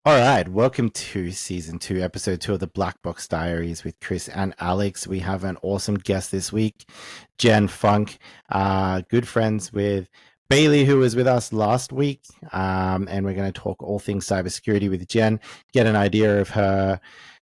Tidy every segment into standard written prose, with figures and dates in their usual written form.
All right, welcome to season 2, episode 2 of the Blackbox Diaries with Chris and Alex. We have an awesome guest this week, Jenn Funk, good friends with Bailey, who was with us last week. And we're going to talk all things cybersecurity with Jenn, get an idea of her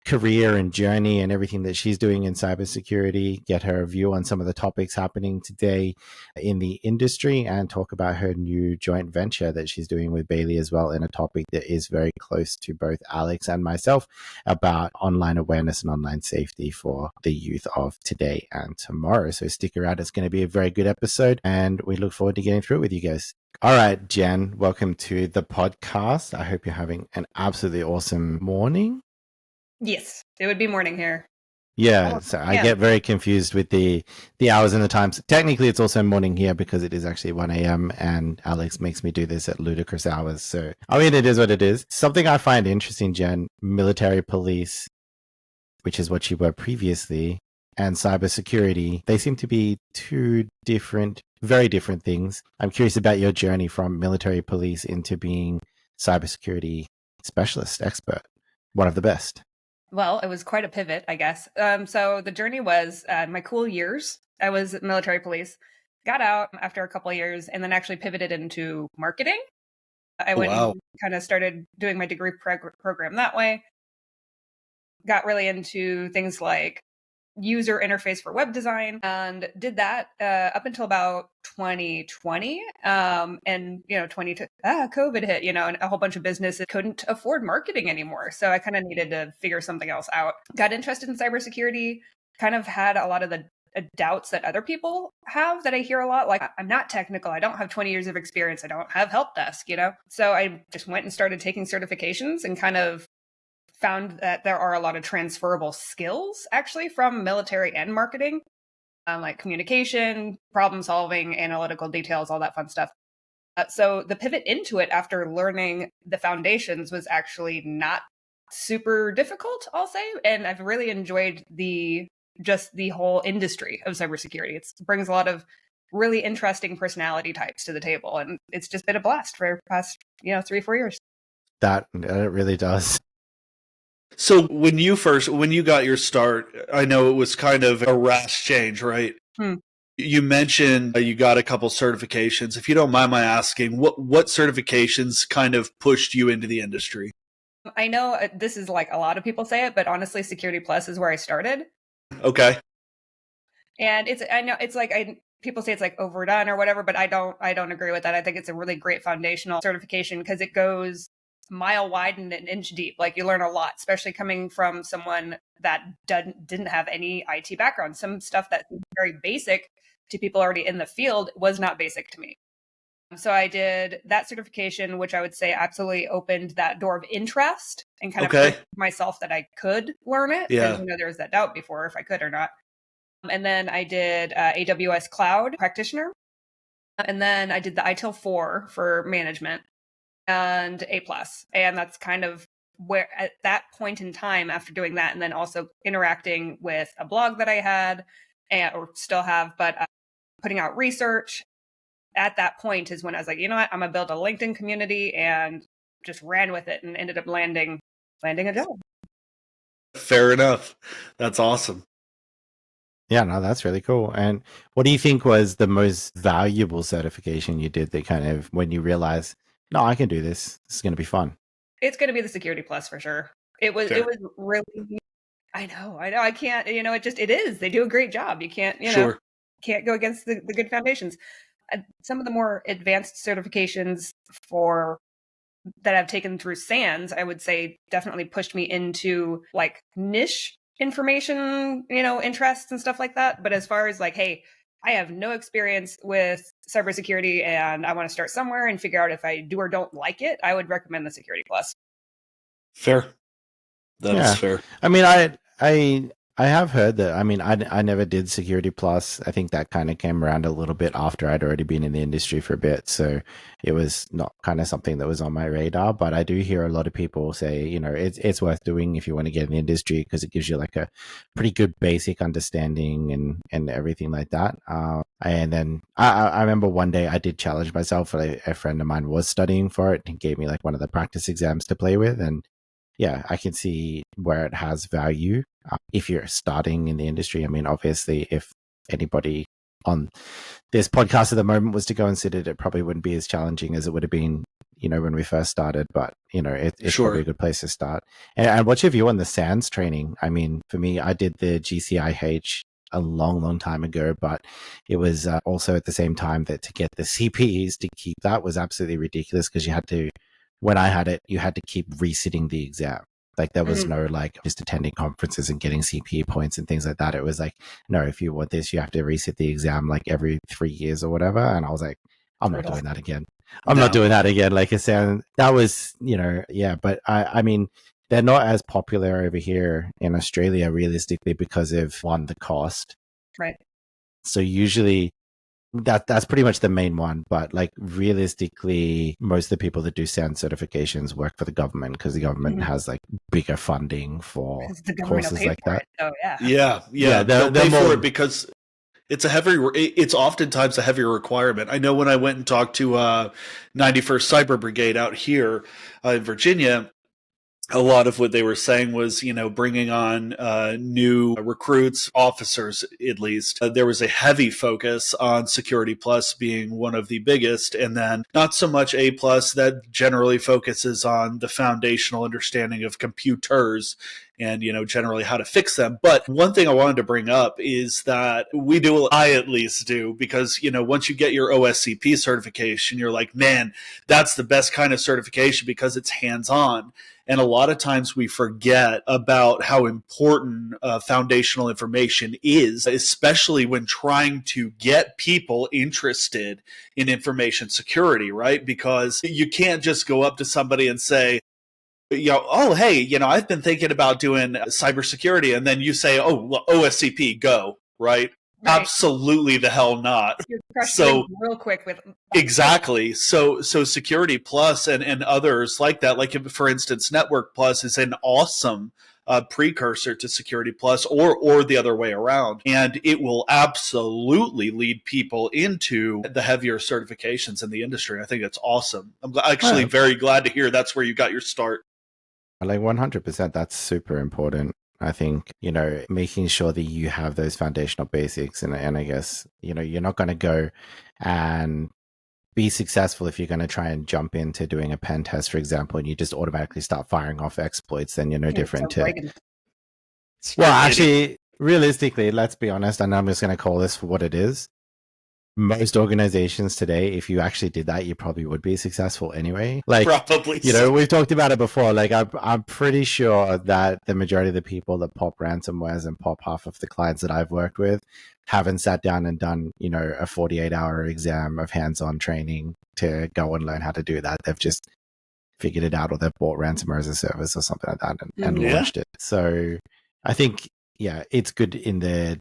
career and journey and everything that she's doing in cybersecurity, get her view on some of the topics happening today in the industry, and talk about her new joint venture that she's doing with Bailey as well, in a topic that is very close to both Alex and myself, about online awareness and online safety for the youth of today and tomorrow. So stick around. It's going to be a very good episode, and we look forward to getting through it with you guys. All right, Jenn, welcome to the podcast. I hope you're having an absolutely awesome morning. Yes, it would be morning here. Yeah, so I get very confused with the hours and the times. Technically, it's also morning here because it is actually 1 a.m. and Alex makes me do this at ludicrous hours. So, I mean, it is what it is. Something I find interesting, Jenn, military police, which is what you were previously, and cybersecurity, they seem to be two different, very different things. I'm curious about your journey from military police into being cybersecurity specialist, expert, one of the best. Well, it was quite a pivot, I guess. So the journey was my cool years. I was military police, got out after a couple of years, and then actually pivoted into marketing. I went and kind of started doing my degree program that way. Got really into things like user interface for web design, and did that up until about 2020. And COVID hit, and a whole bunch of businesses couldn't afford marketing anymore. So I kind of needed to figure something else out. Got interested in cybersecurity, kind of had a lot of the doubts that other people have that I hear a lot. Like, I'm not technical. I don't have 20 years of experience. I don't have help desk, So I just went and started taking certifications and kind of found that there are a lot of transferable skills actually from military and marketing, like communication, problem solving, analytical details, all that fun stuff. So the pivot into it after learning the foundations was actually not super difficult, I'll say. And I've really enjoyed the whole industry of cybersecurity. It brings a lot of really interesting personality types to the table. And it's just been a blast for the past, 3-4 years. That it really does. So when you got your start, I know it was kind of a rash change, right? You mentioned you got a couple certifications. If you don't mind my asking, what certifications kind of pushed you into the industry? I know this is like a lot of people say it, but honestly, Security Plus is where I started. Okay. And people say it's like overdone or whatever, but I don't agree with that. I think it's a really great foundational certification because it goes mile wide and an inch deep. Like, you learn a lot, especially coming from someone that didn't have any IT background. Some stuff that's very basic to people already in the field was not basic to me. So I did that certification, which I would say absolutely opened that door of interest and kind of proved myself that I could learn it. Yeah. And, there was that doubt before if I could or not. And then I did AWS Cloud Practitioner. And then I did the ITIL 4 for management and A+. And that's kind of where at that point in time after doing that, and then also interacting with a blog that I had or still have, but putting out research, at that point is when I was like, you know what, I'm going to build a LinkedIn community, and just ran with it and ended up landing a job. Fair enough. That's awesome. Yeah, no, that's really cool. And what do you think was the most valuable certification you did that kind of, when you realized, no, I can do this. This is going to be fun? It's going to be the Security Plus for sure. It was really, I know. I can't, it is. They do a great job. You can't, can't go against the good foundations. Some of the more advanced certifications that I've taken through SANS, I would say definitely pushed me into like niche information, interests and stuff like that. But as far as like, hey, I have no experience with cybersecurity and I want to start somewhere and figure out if I do or don't like it, I would recommend the Security Plus. Fair. That is fair. I mean, I have heard that. I mean, I never did Security Plus. I think that kind of came around a little bit after I'd already been in the industry for a bit. So it was not kind of something that was on my radar. But I do hear a lot of people say, it's worth doing if you want to get in the industry, because it gives you like a pretty good basic understanding and everything like that. And then I remember one day I did challenge myself. A friend of mine was studying for it and gave me like one of the practice exams to play with. And yeah, I can see where it has value if you're starting in the industry. I mean, obviously, if anybody on this podcast at the moment was to go and sit it probably wouldn't be as challenging as it would have been, when we first started. But, it's Sure. probably a good place to start. And what's your view on the SANS training? I mean, for me, I did the GCIH a long, long time ago, but it was also at the same time that to get the CPEs to keep that was absolutely ridiculous because you had to, when I had it, you had to keep resitting the exam. Like there was no like just attending conferences and getting CPE points and things like that. It was like, no, if you want this, you have to resit the exam like every 3 years or whatever. And I was like, I'm not doing that again. I'm not doing that again. Like I said, that was, yeah. But I mean, they're not as popular over here in Australia realistically because of one, the cost. Right. So usually that's pretty much the main one. But like realistically, most of the people that do SANS certifications work for the government because the government has like bigger funding for courses like that. So yeah. Yeah. They'll pay for it because it's oftentimes a heavier requirement. I know when I went and talked to 91st Cyber Brigade out here in Virginia, a lot of what they were saying was, bringing on new recruits, officers at least. There was a heavy focus on Security Plus being one of the biggest, and then not so much A Plus that generally focuses on the foundational understanding of computers and, generally how to fix them. But one thing I wanted to bring up is that I at least do, because, once you get your OSCP certification, you're like, man, that's the best kind of certification because it's hands-on. And a lot of times we forget about how important foundational information is, especially when trying to get people interested in information security, right? Because you can't just go up to somebody and say, oh, hey, I've been thinking about doing cybersecurity. And then you say, oh, well, OSCP, go, right? Absolutely the hell not. So real quick with exactly. So Security Plus and others like that, like for instance, Network Plus is an awesome precursor to Security Plus, or the other way around, and it will absolutely lead people into the heavier certifications in the industry. I think it's awesome. I'm actually very glad to hear that's where you got your start. Like 100%, that's super important. I think, making sure that you have those foundational basics and I guess, you're not going to go and be successful if you're going to try and jump into doing a pen test, for example, and you just automatically start firing off exploits, then you're no different to... Well, actually, realistically, let's be honest, and I'm just going to call this for what it is. Most organizations today, if you actually did that, you probably would be successful anyway. Like, probably, we've talked about it before. Like, I'm pretty sure that the majority of the people that pop ransomwares and pop half of the clients that I've worked with haven't sat down and done, a 48-hour exam of hands-on training to go and learn how to do that. They've just figured it out, or they've bought ransomware as a service or something like that and launched it. So I think, it's good in the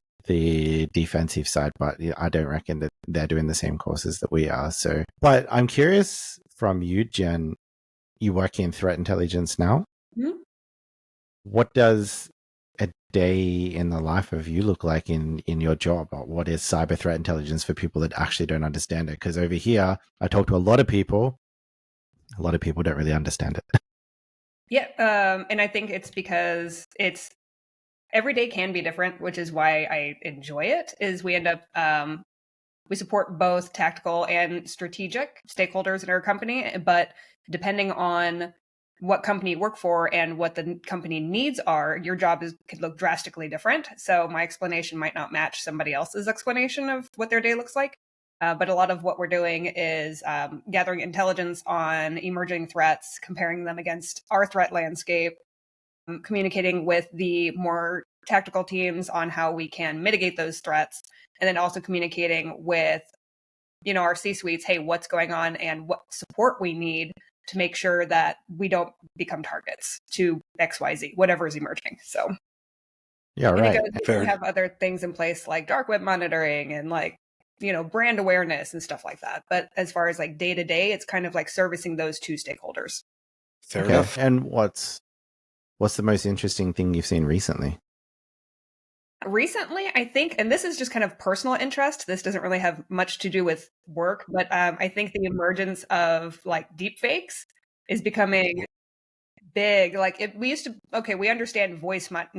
defensive side, but I don't reckon that they're doing the same courses that we are. So, but I'm curious from you, Jen, you work in threat intelligence now. What does a day in the life of you look like in your job? What is cyber threat intelligence for people that actually don't understand it? Because over here, I talk to a lot of people don't really understand it. Yeah. And I think it's because every day can be different, which is why I enjoy it. Is we end up we support both tactical and strategic stakeholders in our company, but depending on what company you work for and what the company needs are, your job could look drastically different. So my explanation might not match somebody else's explanation of what their day looks like. But a lot of what we're doing is gathering intelligence on emerging threats, comparing them against our threat landscape, communicating with the more tactical teams on how we can mitigate those threats, and then also communicating with, our C-suites, hey, what's going on and what support we need to make sure that we don't become targets to XYZ, whatever is emerging. So yeah, right. We have other things in place like dark web monitoring and brand awareness and stuff like that. But as far as like day to day, it's kind of like servicing those two stakeholders. Fair enough. And what's the most interesting thing you've seen recently? Recently, I think, and this is just kind of personal interest, this doesn't really have much to do with work, but I think the emergence of like deep fakes is becoming big. Like we used to, okay, we understand voice might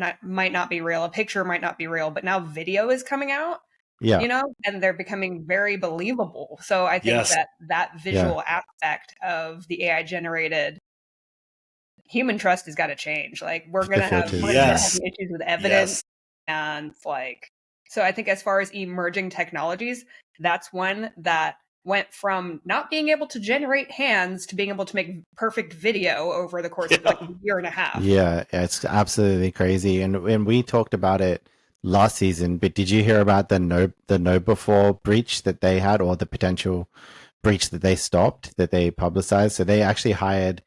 not be real, a picture might not be real, but now video is coming out, Yeah. and they're becoming very believable. So I think Yes. that visual aspect of the AI generated human trust has got to change. Like we're going to filters, start Yes. having issues with evidence. And like, so I think as far as emerging technologies, that's one that went from not being able to generate hands to being able to make perfect video over the course of like a year and a half. Yeah, it's absolutely crazy. And we talked about it last season, but did you hear about the KnowBe4 breach that they had, or the potential breach that they stopped, that they publicized? So they actually hired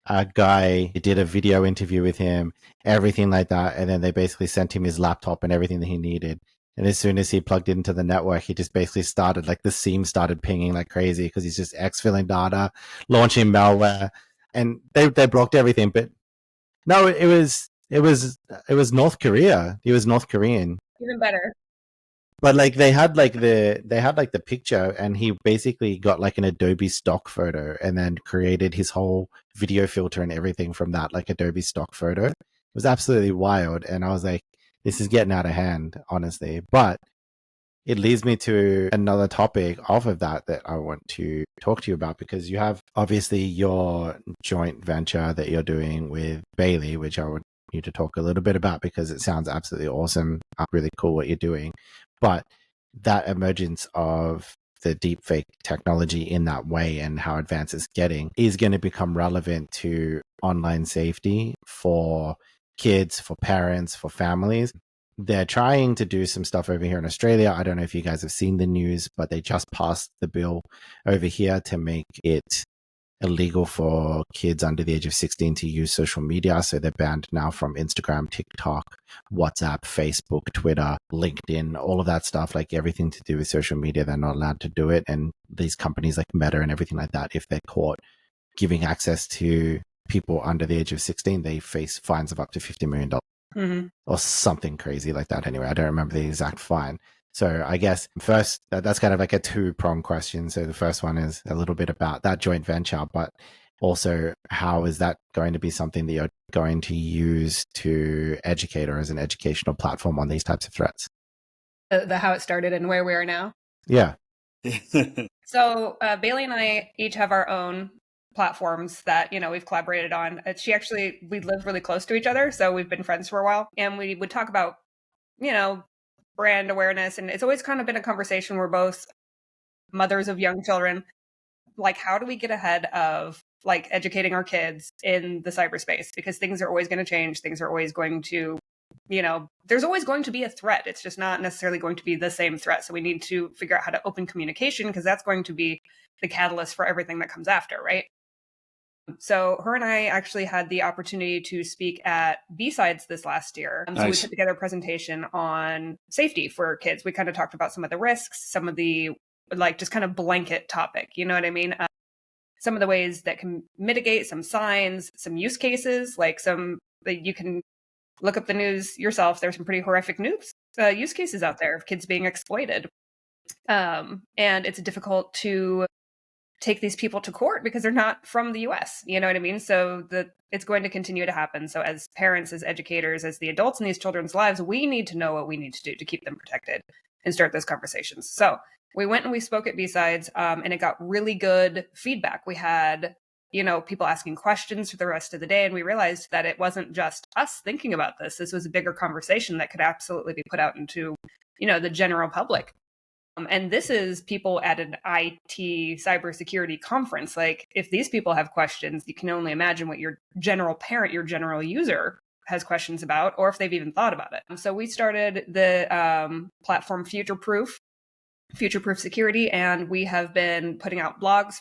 a guy, did a video interview with him, everything like that, and then they basically sent him his laptop and everything that he needed. And as soon as he plugged into the network, he just basically started, like, the seam started pinging like crazy because he's just exfilling data, launching malware, and they blocked everything. But no, it was North Korea. He was North Korean. Even better. But like they had like the picture, and he basically got like an Adobe stock photo and then created his whole video filter and everything from that, like Adobe stock photo. It was absolutely wild, and I was like, this is getting out of hand, honestly. But it leads me to another topic off of that I want to talk to you about, because you have obviously your joint venture that you're doing with Bailey, which I want you to talk a little bit about because it sounds absolutely awesome, really cool what you're doing. But that emergence of the deepfake technology in that way and how advanced it's getting is going to become relevant to online safety for kids, for parents, for families. They're trying to do some stuff over here in Australia. I don't know if you guys have seen the news, but they just passed the bill over here to make it illegal for kids under the age of 16 to use social media. So they're banned now from Instagram, TikTok, WhatsApp, Facebook, Twitter, LinkedIn, all of that stuff, like everything to do with social media. They're not allowed to do it. And these companies like Meta and everything like that, if they're caught giving access to people under the age of 16, they face fines of up to $50 million. Mm-hmm. Or something crazy like that. Anyway, I don't remember the exact fine. So I guess first, that's kind of like a two-pronged question. So the first one is a little bit about that joint venture, but also how is that going to be something that you're going to use to educate, or as an educational platform on these types of threats? The how it started and where we are now. Yeah. So Bailey and I each have our own platforms that we've collaborated on. We live really close to each other, so we've been friends for a while, and we would talk about brand awareness, and it's always kind of been a conversation. We're both mothers of young children. Like, how do we get ahead of like educating our kids in the cyberspace, because things are always going to change, things are always going to there's always going to be a threat. It's just not necessarily going to be the same threat. So we need to figure out how to open communication, because that's going to be the catalyst for everything that comes after, right? So her and I actually had the opportunity to speak at B-Sides this last year. So we put together a presentation on safety for kids. We kind of talked about some of the risks, some of the like just kind of blanket topic, you know what I mean? Some of the ways that can mitigate, some signs, some use cases, like you can look up the news yourself. There's some pretty horrific use cases out there of kids being exploited. And it's difficult to take these people to court because they're not from the US. You know what I mean? So it's going to continue to happen. So as parents, as educators, as the adults in these children's lives, we need to know what we need to do to keep them protected and start those conversations. So we went and we spoke at B-Sides, and it got really good feedback. We had people asking questions for the rest of the day. And we realized that it wasn't just us thinking about this. This was a bigger conversation that could absolutely be put out into, the general public. And this is people at an IT cybersecurity conference. Like, if these people have questions, you can only imagine what your general parent, your general user has questions about, or if they've even thought about it. So we started the platform Future-Proof Security, and we have been putting out blogs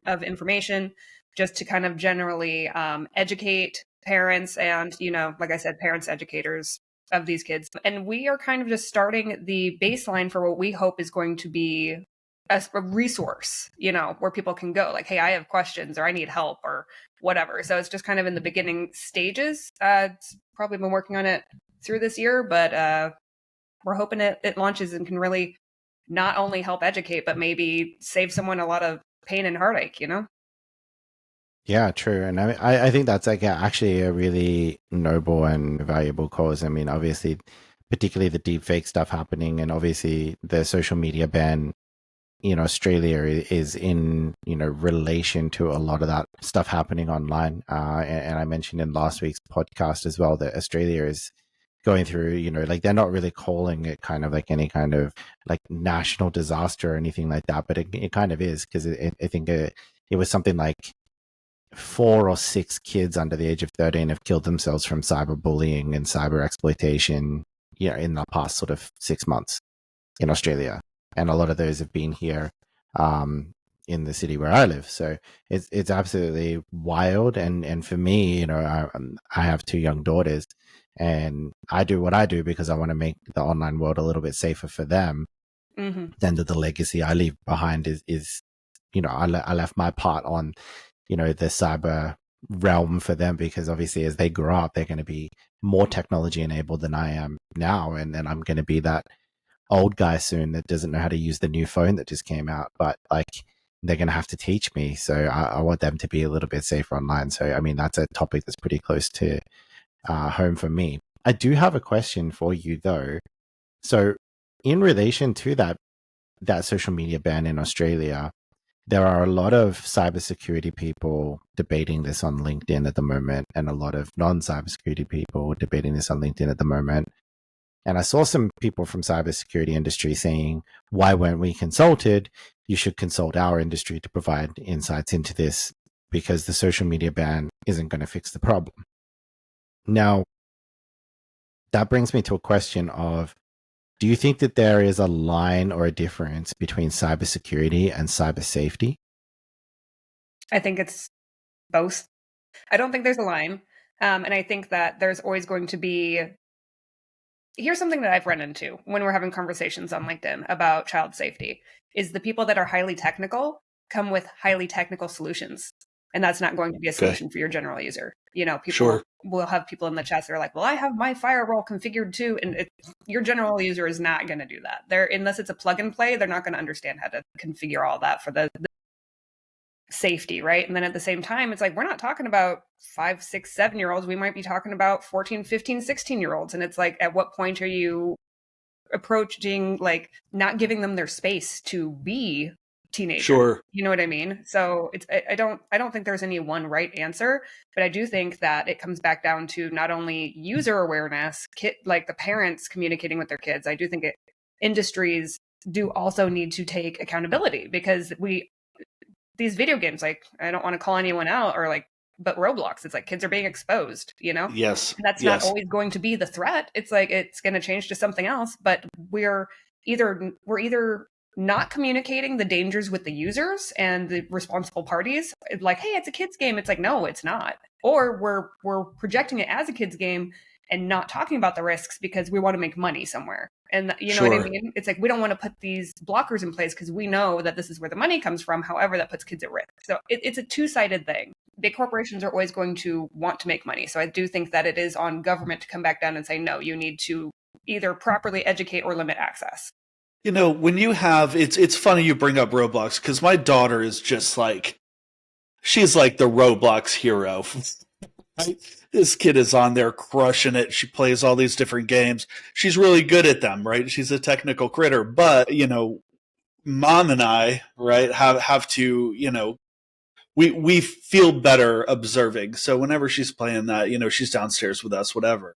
of information just to kind of generally educate parents and, like I said, parents, educators of these kids. And we are kind of just starting the baseline for what we hope is going to be a resource, where people can go like, hey, I have questions, or I need help, or whatever. So it's just kind of in the beginning stages. It's probably been working on it through this year, but we're hoping it launches and can really not only help educate, but maybe save someone a lot of pain and heartache, Yeah, true. And I think that's like actually a really noble and valuable cause. I mean, obviously, particularly the deep fake stuff happening, and obviously the social media ban in Australia is in, relation to a lot of that stuff happening online. And I mentioned in last week's podcast as well that Australia is going through, like they're not really calling it kind of like any kind of like national disaster or anything like that, but it kind of is because I think it was something like 4 or 6 kids under the age of 13 have killed themselves from cyberbullying and cyber exploitation, in the past sort of 6 months in Australia. And a lot of those have been here in the city where I live. So it's absolutely wild. And for me, I have 2 young daughters, and I do what I do because I want to make the online world a little bit safer for them. Mm-hmm. Then the legacy I leave behind is I left my part on the cyber realm for them, because obviously as they grow up, they're going to be more technology enabled than I am now. And then I'm going to be that old guy soon that doesn't know how to use the new phone that just came out, but like they're going to have to teach me. So I want them to be a little bit safer online. So, I mean, that's a topic that's pretty close to home for me. I do have a question for you though. So in relation to that social media ban in Australia, there are a lot of cybersecurity people debating this on LinkedIn at the moment, and a lot of non-cybersecurity people debating this on LinkedIn at the moment. And I saw some people from cybersecurity industry saying, why weren't we consulted? You should consult our industry to provide insights into this, because the social media ban isn't going to fix the problem. Now, that brings me to a question of, do you think that there is a line or a difference between cybersecurity and cyber safety? I think it's both. I don't think there's a line. And I think that there's always going to be. Here's something that I've run into when we're having conversations on LinkedIn about child safety is the people that are highly technical come with highly technical solutions. And that's not going to be a solution for your general user. People will have people in the chats that are like, well, I have my firewall configured too. And your general user is not going to do that. Unless it's a plug and play, they're not going to understand how to configure all that for the safety, right? And then at the same time, it's like, we're not talking about 5, 6, 7-year-olds. We might be talking about 14, 15, 16-year-olds. And it's like, at what point are you approaching, like, not giving them their space to be teenagers? Sure. You know what I mean? So I don't think there's any one right answer, but I do think that it comes back down to not only user awareness, like the parents communicating with their kids. I do think industries do also need to take accountability, because these video games, like, I don't want to call anyone out, but Roblox, it's like kids are being exposed, Yes. And that's not always going to be the threat. It's like, it's going to change to something else, but we're either not communicating the dangers with the users and the responsible parties. Like, hey, it's a kid's game. It's like, no, it's not. Or we're projecting it as a kid's game and not talking about the risks because we want to make money somewhere. And you know what I mean? It's like, we don't want to put these blockers in place because we know that this is where the money comes from. However, that puts kids at risk. So it's a two-sided thing. Big corporations are always going to want to make money. So I do think that it is on government to come back down and say, no, you need to either properly educate or limit access. When you have, it's funny you bring up Roblox, because my daughter is just like, she's like the Roblox hero. This kid is on there crushing it. She plays all these different games. She's really good at them, right? She's a technical critter. But, mom and I, right, have to, we feel better observing. So whenever she's playing that, she's downstairs with us, whatever.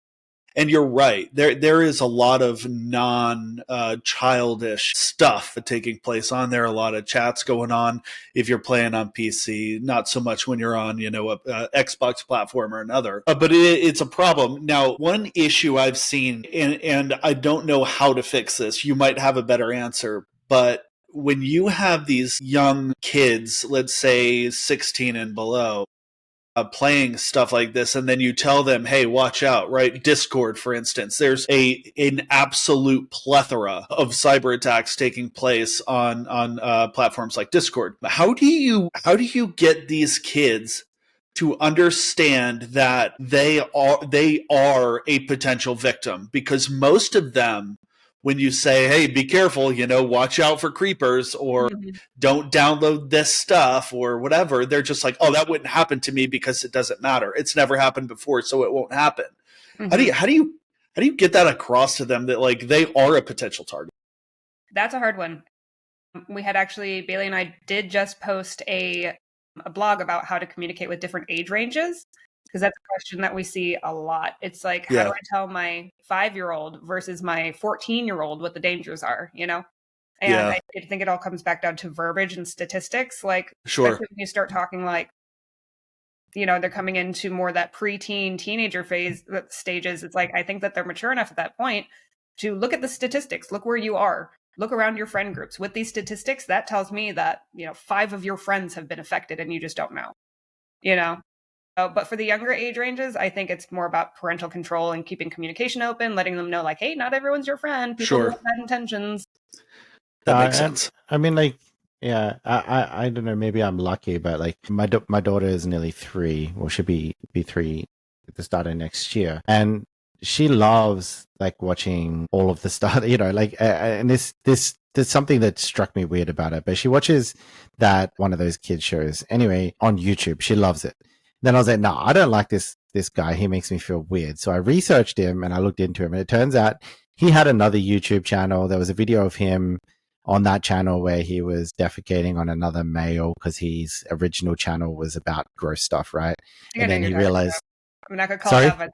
And you're right. There is a lot of non-childish stuff taking place on there. A lot of chats going on if you're playing on PC. Not so much when you're on, a Xbox platform or another. But it's a problem. Now, one issue I've seen, and I don't know how to fix this. You might have a better answer, but when you have these young kids, let's say 16 and below, playing stuff like this, and then you tell them, hey, watch out, right? Discord, for instance, there's an absolute plethora of cyber attacks taking place on platforms like Discord. How do you get these kids to understand that they are a potential victim? Because most of them when you say, hey, be careful, watch out for creepers, or don't download this stuff or whatever, they're just like, oh, that wouldn't happen to me because it doesn't matter. It's never happened before, so it won't happen. How do you get that across to them that like they are a potential target? That's a hard one. We had actually, Bailey and I did just post a blog about how to communicate with different age ranges, because that's a question that we see a lot. It's like, how do I tell my 5-year-old versus my 14-year-old what the dangers are, And I think it all comes back down to verbiage and statistics. Like, especially when you start talking like, they're coming into more that preteen, teenager phase stages. It's like, I think that they're mature enough at that point to look at the statistics, look where you are, look around your friend groups. With these statistics, that tells me that, 5 of your friends have been affected and you just don't know, But for the younger age ranges, I think it's more about parental control and keeping communication open, letting them know like, hey, not everyone's your friend. People have bad intentions. That makes sense. I mean, like, yeah, I don't know. Maybe I'm lucky, but like my daughter is nearly 3, or should be 3 at the start of next year, and she loves like watching all of the stuff, and there's something that struck me weird about it, but she watches that one of those kids shows anyway on YouTube. She loves it. Then I was like, no, I don't like this guy. He makes me feel weird. So I researched him and I looked into him, and it turns out he had another YouTube channel. There was a video of him on that channel where he was defecating on another male because his original channel was about gross stuff, right? And then he realized, I'm not gonna call it out, but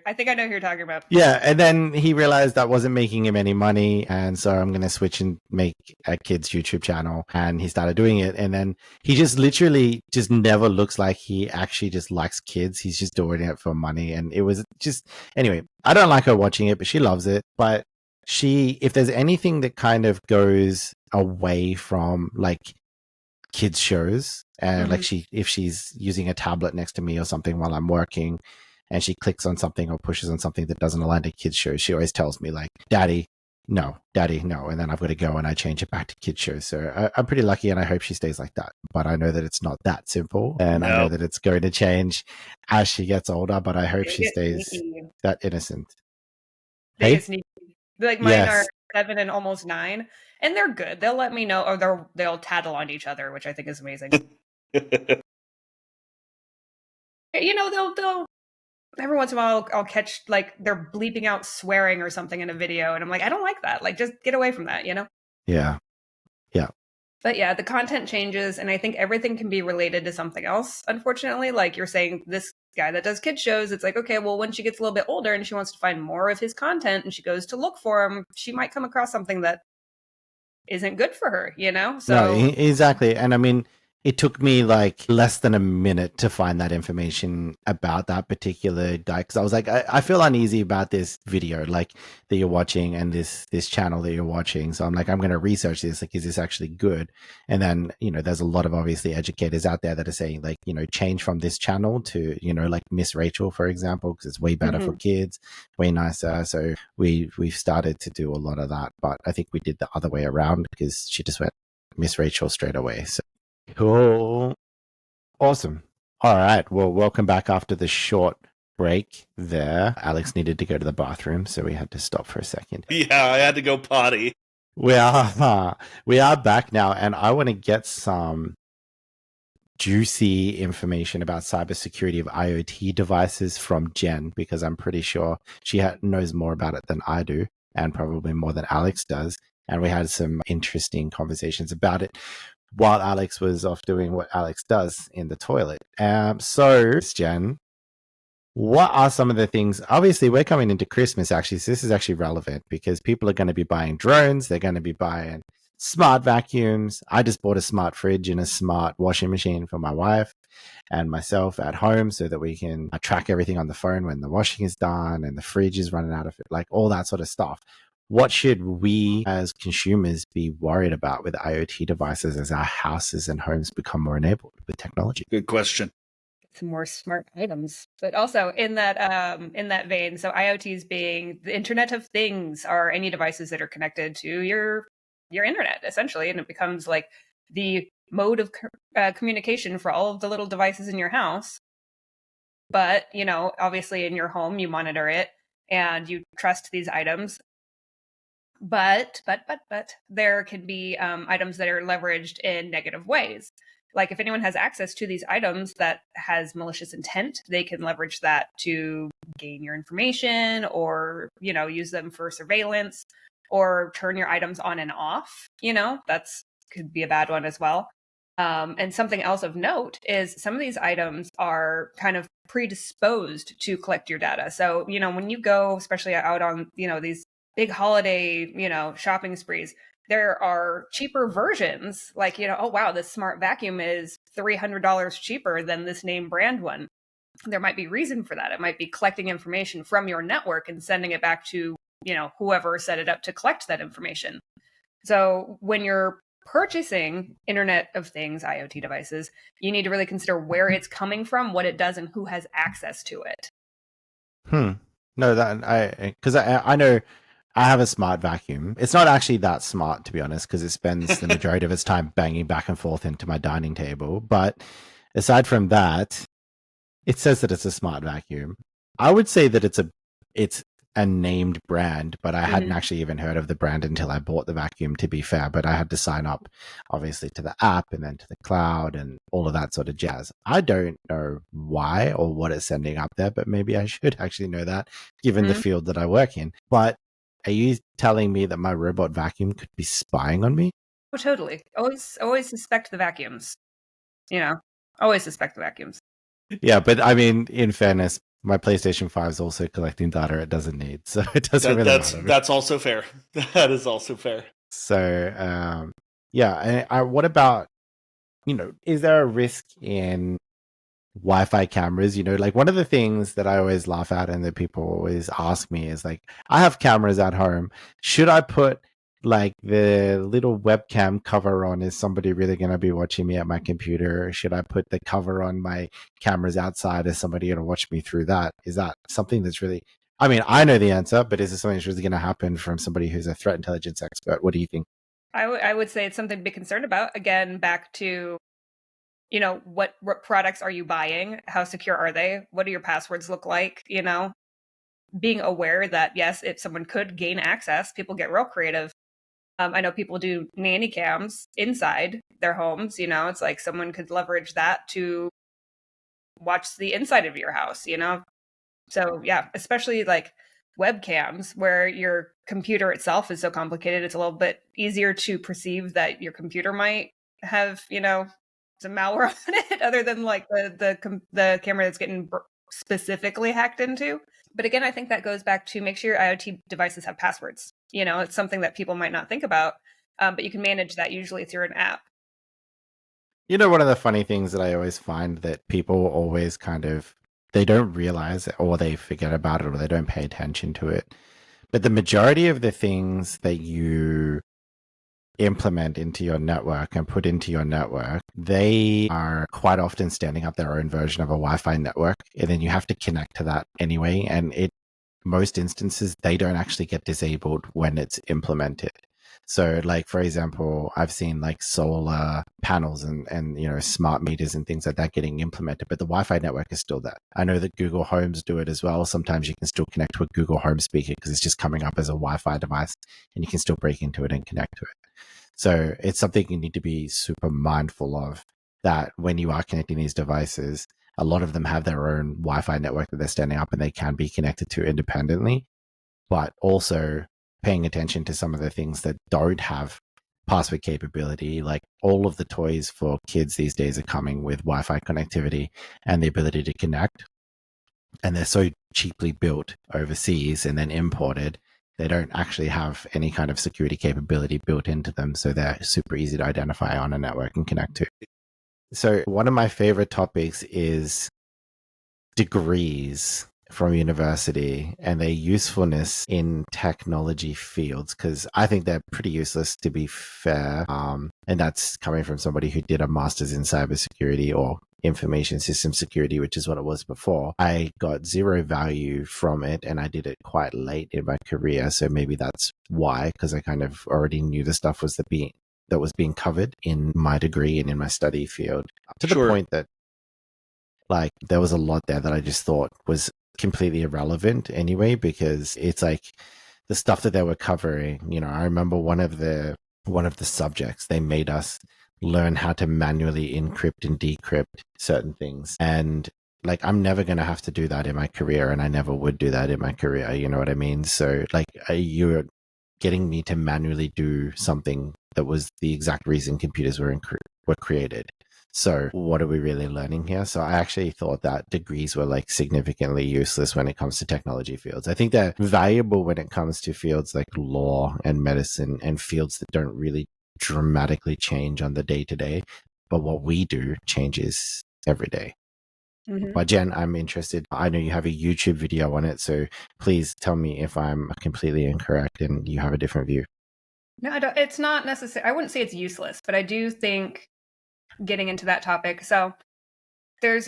I think I know who you're talking about. Yeah, and then he realized that wasn't making him any money, and so I'm gonna switch and make a kid's YouTube channel, and he started doing it, and then he just literally just never looks like he actually just likes kids. He's just doing it for money, and it was just anyway. I don't like her watching it, but she loves it. But if there's anything that kind of goes away from like kids shows, and like if she's using a tablet next to me or something while I'm working, and she clicks on something or pushes on something that doesn't align to kids shows, she always tells me like, daddy no, and then I've got to go and I change it back to kids shows. So I'm pretty lucky, and I hope she stays like that, but I know that it's not that simple, and I know that it's going to change as she gets older, but I hope she stays that innocent. They get sneaky. Like mine are 7 and almost 9, and they're good. They'll let me know, or they'll tattle on each other, which I think is amazing. They'll every once in a while I'll catch like they're bleeping out swearing or something in a video, and I'm like, I don't like that. Like, just get away from that, Yeah. But yeah, the content changes, and I think everything can be related to something else. Unfortunately, like you're saying, this guy that does kid shows, it's like, okay, well, when she gets a little bit older and she wants to find more of his content and she goes to look for him, she might come across something that isn't good for her, So no, exactly. And I mean, it took me like less than a minute to find that information about that particular guy, because I was like, I feel uneasy about this video like that you're watching, and this channel that you're watching. So I'm like, I'm going to research this. Like, is this actually good? And then there's a lot of obviously educators out there that are saying like, change from this channel to like Miss Rachel, for example, because it's way better for kids, way nicer. So we've started to do a lot of that, but I think we did the other way around because she just went Miss Rachel straight away. So cool. Awesome. All right. Well, welcome back after the short break there. Alex needed to go to the bathroom, so we had to stop for a second. Yeah, I had to go potty. We are back now, and I want to get some juicy information about cybersecurity of IoT devices from Jenn, because I'm pretty sure she knows more about it than I do, and probably more than Alex does. And we had some interesting conversations about it while Alex was off doing what Alex does in the toilet. So, Jenn, what are some of the things? Obviously, we're coming into Christmas, actually, so this is actually relevant because people are going to be buying drones. They're going to be buying smart vacuums. I just bought a smart fridge and a smart washing machine for my wife and myself at home so that we can track everything on the phone when the washing is done and the fridge is running out of it, like all that sort of stuff. What should we as consumers be worried about with IoT devices as our houses and homes become more enabled with technology? Good question. Some more smart items, but also in that vein, so IoTs being the Internet of Things are any devices that are connected to your internet, essentially, and it becomes like the mode of communication for all of the little devices in your house. But obviously in your home, you monitor it and you trust these items. But there can be items that are leveraged in negative ways. Like if anyone has access to these items that has malicious intent, they can leverage that to gain your information or, use them for surveillance or turn your items on and off. That's could be a bad one as well. And something else of note is some of these items are kind of predisposed to collect your data. So, when you go, especially out on, these big holiday, shopping sprees, there are cheaper versions like, oh, wow, this smart vacuum is $300 cheaper than this name brand one. There might be reason for that. It might be collecting information from your network and sending it back to, whoever set it up to collect that information. So when you're purchasing Internet of Things, IoT devices, you need to really consider where it's coming from, what it does, and who has access to it. No, because I know I have a smart vacuum. It's not actually that smart, to be honest, because it spends the majority of its time banging back and forth into my dining table. But aside from that, it says that it's a smart vacuum. I would say that it's a named brand, but I hadn't actually even heard of the brand until I bought the vacuum, to be fair. But I had to sign up, obviously, to the app and then to the cloud and all of that sort of jazz. I don't know why or what it's sending up there, but maybe I should actually know that, given the field that I work in. But are you telling me that my robot vacuum could be spying on me? Oh, totally. Always suspect the vacuums. Always suspect the vacuums. Yeah, but I mean, in fairness, my PlayStation 5 is also collecting data it doesn't need, so it doesn't really matter. That's also fair. That is also fair. So, yeah. What about, is there a risk in Wi-Fi cameras? Like one of the things that I always laugh at and that people always ask me is like, I have cameras at home. Should I put like the little webcam cover on? Is somebody really going to be watching me at my computer? Or should I put the cover on my cameras outside? Is somebody going to watch me through that? Is that something that's really, I mean, I know the answer, but is it something that's really going to happen from somebody who's a threat intelligence expert? What do you think? I would say it's something to be concerned about. Again, back to, what products are you buying? How secure are they? What do your passwords look like? Being aware that, yes, if someone could gain access, people get real creative. I know people do nanny cams inside their homes. It's like someone could leverage that to watch the inside of your house, So, yeah, especially like webcams where your computer itself is so complicated. It's a little bit easier to perceive that your computer might have, some malware on it other than like the camera that's getting specifically hacked into. But again, I think that goes back to make sure your IoT devices have passwords. It's something that people might not think about, but you can manage that usually through an app. One of the funny things that I always find that people always they don't realize it, or they forget about it, or they don't pay attention to it. But the majority of the things that you implement into your network and put into your network, they are quite often standing up their own version of a Wi-Fi network, and then you have to connect to that anyway. And most instances, they don't actually get disabled when it's implemented. So like, for example, I've seen like solar panels and smart meters and things like that getting implemented, but the Wi-Fi network is still there. I know that Google Homes do it as well. Sometimes you can still connect to a Google Home speaker because it's just coming up as a Wi-Fi device, and you can still break into it and connect to it. So it's something you need to be super mindful of, that when you are connecting these devices, a lot of them have their own Wi-Fi network that they're standing up and they can be connected to independently, but also paying attention to some of the things that don't have password capability. Like all of the toys for kids these days are coming with Wi-Fi connectivity and the ability to connect. And they're so cheaply built overseas and then imported, they don't actually have any kind of security capability built into them. So they're super easy to identify on a network and connect to. So one of my favorite topics is degrees from university and their usefulness in technology fields, because I think they're pretty useless, to be fair. And that's coming from somebody who did a master's in cybersecurity or information system security, which is what it was before. I got zero value from it, and I did it quite late in my career. So maybe that's why, because I kind of already knew the stuff was that was being covered in my degree and in my study field, to the point that like there was a lot there that I just thought was completely irrelevant anyway, because it's like the stuff that they were covering. I remember one of the subjects, they made us learn how to manually encrypt and decrypt certain things. And like, I'm never going to have to do that in my career, and I never would do that in my career. You know what I mean? So like, you're getting me to manually do something that was the exact reason computers were created. So what are we really learning here? So I actually thought that degrees were like significantly useless when it comes to technology fields. I think they're valuable when it comes to fields like law and medicine and fields that don't really dramatically change on the day to day. But what we do changes every day. Mm-hmm. But Jen, I'm interested. I know you have a YouTube video on it, so please tell me if I'm completely incorrect and you have a different view. No, I don't, it's not necessary. I wouldn't say it's useless, but I do think getting into that topic. So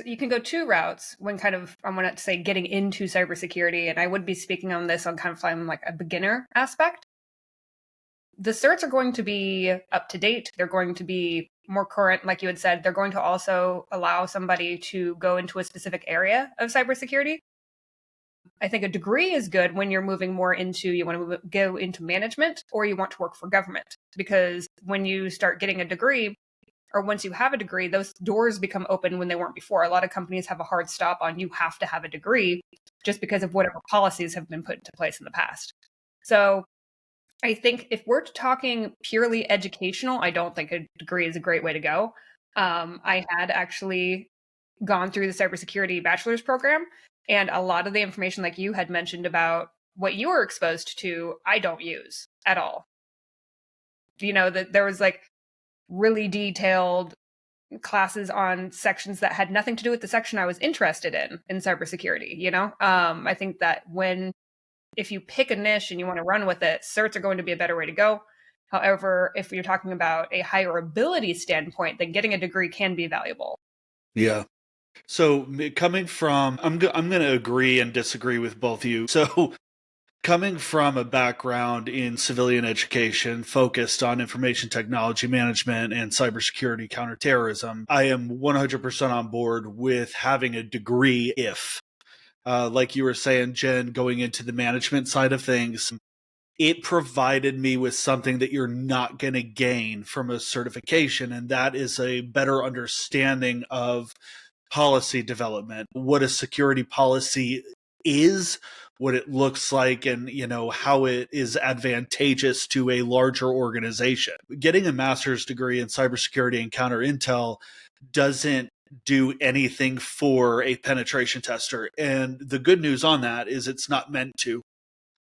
you can go two routes when I want to say getting into cybersecurity, and I would be speaking on this on kind of from like a beginner aspect. The certs are going to be up to date. They're going to be more current, like you had said. They're going to also allow somebody to go into a specific area of cybersecurity. I think a degree is good when you're moving more into, you want to go into management or you want to work for government. Because when you start getting a degree, or once you have a degree, those doors become open when they weren't before. A lot of companies have a hard stop on you have to have a degree just because of whatever policies have been put into place in the past. So I think if we're talking purely educational, I don't think a degree is a great way to go. I had actually gone through the cybersecurity bachelor's program, and a lot of the information like you had mentioned about what you were exposed to, I don't use at all. That there was like really detailed classes on sections that had nothing to do with the section I was interested in cybersecurity. I think that if you pick a niche and you want to run with it, certs are going to be a better way to go. However, if you're talking about a higher ability standpoint, then getting a degree can be valuable. Yeah. So coming from, I'm going to agree and disagree with both of you. So coming from a background in civilian education focused on information technology management and cybersecurity counterterrorism, I am 100% on board with having a degree if, like you were saying, Jen, going into the management side of things, it provided me with something that you're not going to gain from a certification, and that is a better understanding of policy development, what a security policy is, what it looks like, and how it is advantageous to a larger organization. Getting a master's degree in cybersecurity and counter intel doesn't do anything for a penetration tester. And the good news on that is it's not meant to.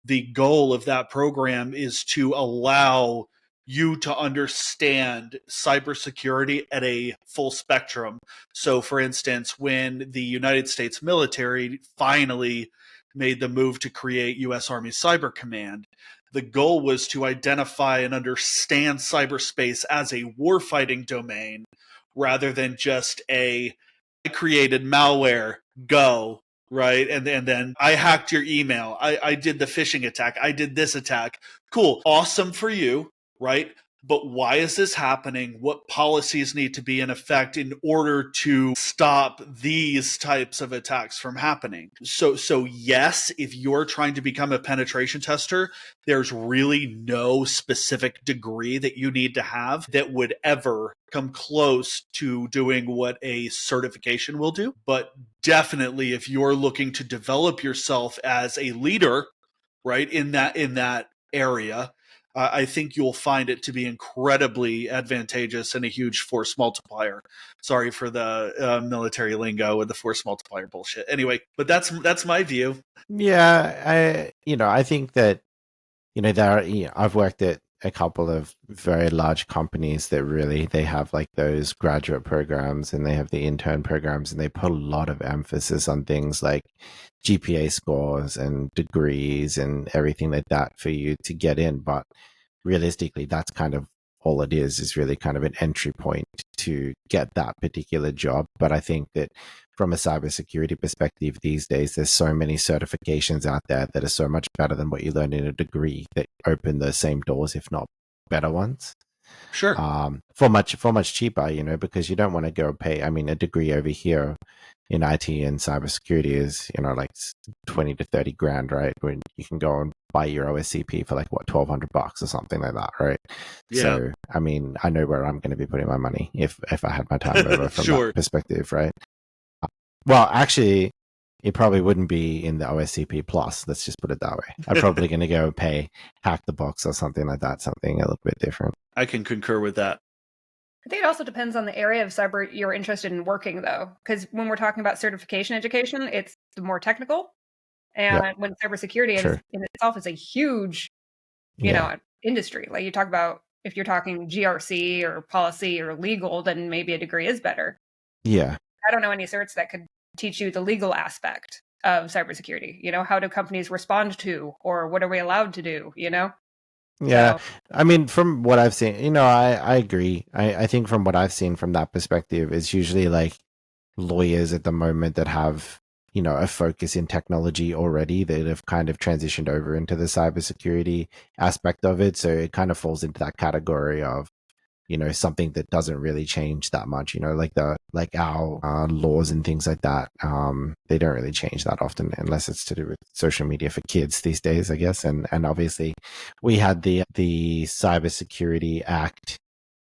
The goal of that program is to allow you to understand cybersecurity at a full spectrum. So, for instance, when the United States military finally made the move to create U.S. Army Cyber Command, the goal was to identify and understand cyberspace as a warfighting domain rather than just I created malware, go, right? And then I hacked your email. I did the phishing attack. I did this attack. Cool. Awesome for you, right? But why is this happening? What policies need to be in effect in order to stop these types of attacks from happening? So yes, if you're trying to become a penetration tester, there's really no specific degree that you need to have that would ever come close to doing what a certification will do. But definitely, if you're looking to develop yourself as a leader, right, in that area, I think you'll find it to be incredibly advantageous and a huge force multiplier. Sorry for the military lingo and the force multiplier bullshit. Anyway, but that's my view. Yeah, I think that I've worked at a couple of very large companies that really, they have like those graduate programs and they have the intern programs, and they put a lot of emphasis on things like GPA scores and degrees and everything like that for you to get in. But realistically, that's kind of all it is really kind of an entry point to get that particular job. But I think that from a cybersecurity perspective these days, there's so many certifications out there that are so much better than what you learn in a degree that open the same doors, if not better ones. Sure. For much cheaper, because you don't want to go pay. I mean, a degree over here in IT and cybersecurity is, like 20 to 30 grand, right? When you can go and buy your OSCP for like what, $1,200 or something like that, right? Yeah. So I mean, I know where I'm going to be putting my money if I had my time over from Sure. that perspective, right? Well, actually, it probably wouldn't be in the OSCP plus. Let's just put it that way. I'm probably going to go pay Hack the Box or something like that, something a little bit different. I can concur with that. I think it also depends on the area of cyber you're interested in working, though, because when we're talking about certification education, it's more technical. And when cybersecurity in itself is a huge, you know, industry. Like you talk about, if you're talking GRC or policy or legal, then maybe a degree is better. Yeah. I don't know any certs that could teach you the legal aspect of cybersecurity. You know, how do companies respond to, or what are we allowed to do, you know? Yeah. So, I mean, from what I've seen, you know, I agree. I think from what I've seen from that perspective, it's usually like lawyers at the moment that have, you know, a focus in technology already that have kind of transitioned over into the cybersecurity aspect of it. So it kind of falls into that category of, you know, something that doesn't really change that much, you know, like our laws and things like that. They don't really change that often unless it's to do with social media for kids these days, I guess. And obviously we had the Cybersecurity Act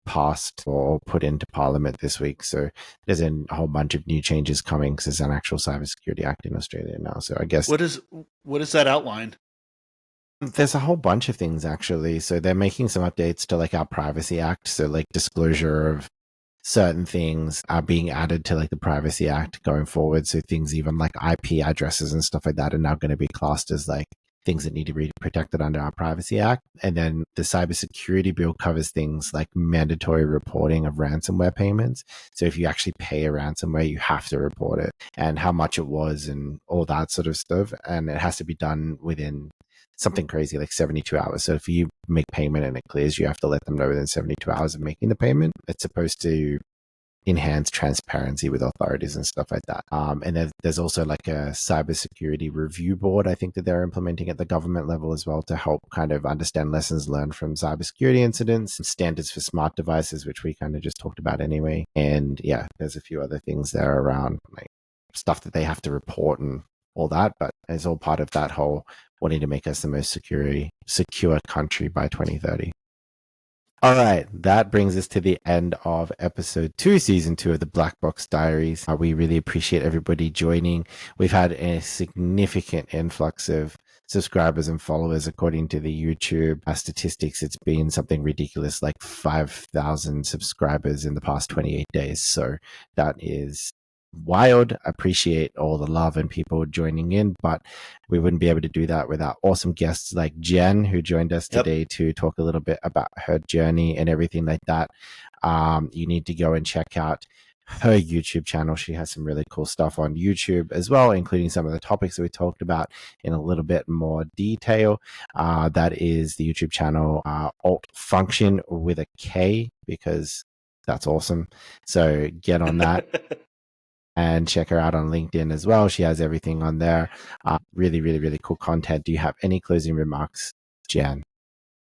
passed or put into Parliament this week. So there's a whole bunch of new changes coming because there's an actual Cybersecurity Act in Australia now. So I guess what is that outline? There's a whole bunch of things actually. So they're making some updates to like our Privacy Act. So like disclosure of certain things are being added to like the Privacy Act going forward. So things even like IP addresses and stuff like that are now going to be classed as like things that need to be protected under our Privacy Act. And then the cybersecurity bill covers things like mandatory reporting of ransomware payments. So if you actually pay a ransomware, you have to report it and how much it was and all that sort of stuff. And it has to be done within something crazy like 72 hours. So if you make payment and it clears, you have to let them know within 72 hours of making the payment. It's supposed to enhance transparency with authorities and stuff like that. And there's also like a cybersecurity review board, I think, that they're implementing at the government level as well to help kind of understand lessons learned from cybersecurity incidents and standards for smart devices, which we kind of just talked about anyway. And yeah, there's a few other things there around like stuff that they have to report and all that, but it's all part of that whole wanting to make us the most secure country by 2030. All right, that brings us to the end of episode 2, season 2 of the Blackbox Diaries. We really appreciate everybody joining. We've had a significant influx of subscribers and followers according to the YouTube statistics. It's been something ridiculous, like 5,000 subscribers in the past 28 days. So that is wild. Appreciate all the love and people joining in, but we wouldn't be able to do that without awesome guests like Jenn, who joined us today to talk a little bit about her journey and everything like that. You need to go and check out her YouTube channel. She has some really cool stuff on YouTube as well, including some of the topics that we talked about in a little bit more detail. That is the YouTube channel Alt Function with a K, because that's awesome. So get on that. And check her out on LinkedIn as well. She has everything on there. Really, really, really cool content. Do you have any closing remarks, Jenn,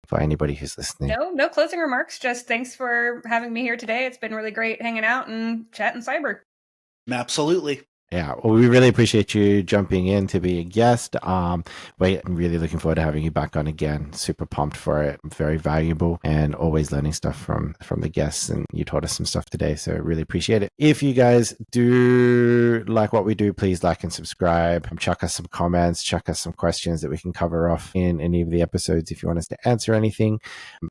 for anybody who's listening? No closing remarks. Just thanks for having me here today. It's been really great hanging out and chatting cyber. Absolutely. Yeah, well, we really appreciate you jumping in to be a guest. I'm really looking forward to having you back on again. Super pumped for it. Very valuable and always learning stuff from the guests. And you taught us some stuff today, so really appreciate it. If you guys do like what we do, please like and subscribe. Chuck us some comments, chuck us some questions that we can cover off in any of the episodes if you want us to answer anything.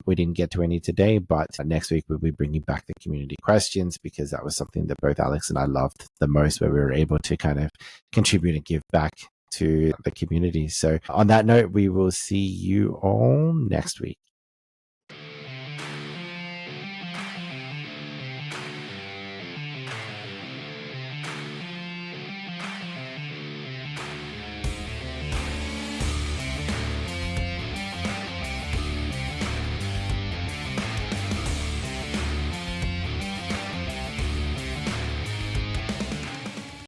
We didn't get to any today, but next week we'll be bringing back the community questions, because that was something that both Alex and I loved the most, where we were able to kind of contribute and give back to the community. So on that note, we will see you all next week.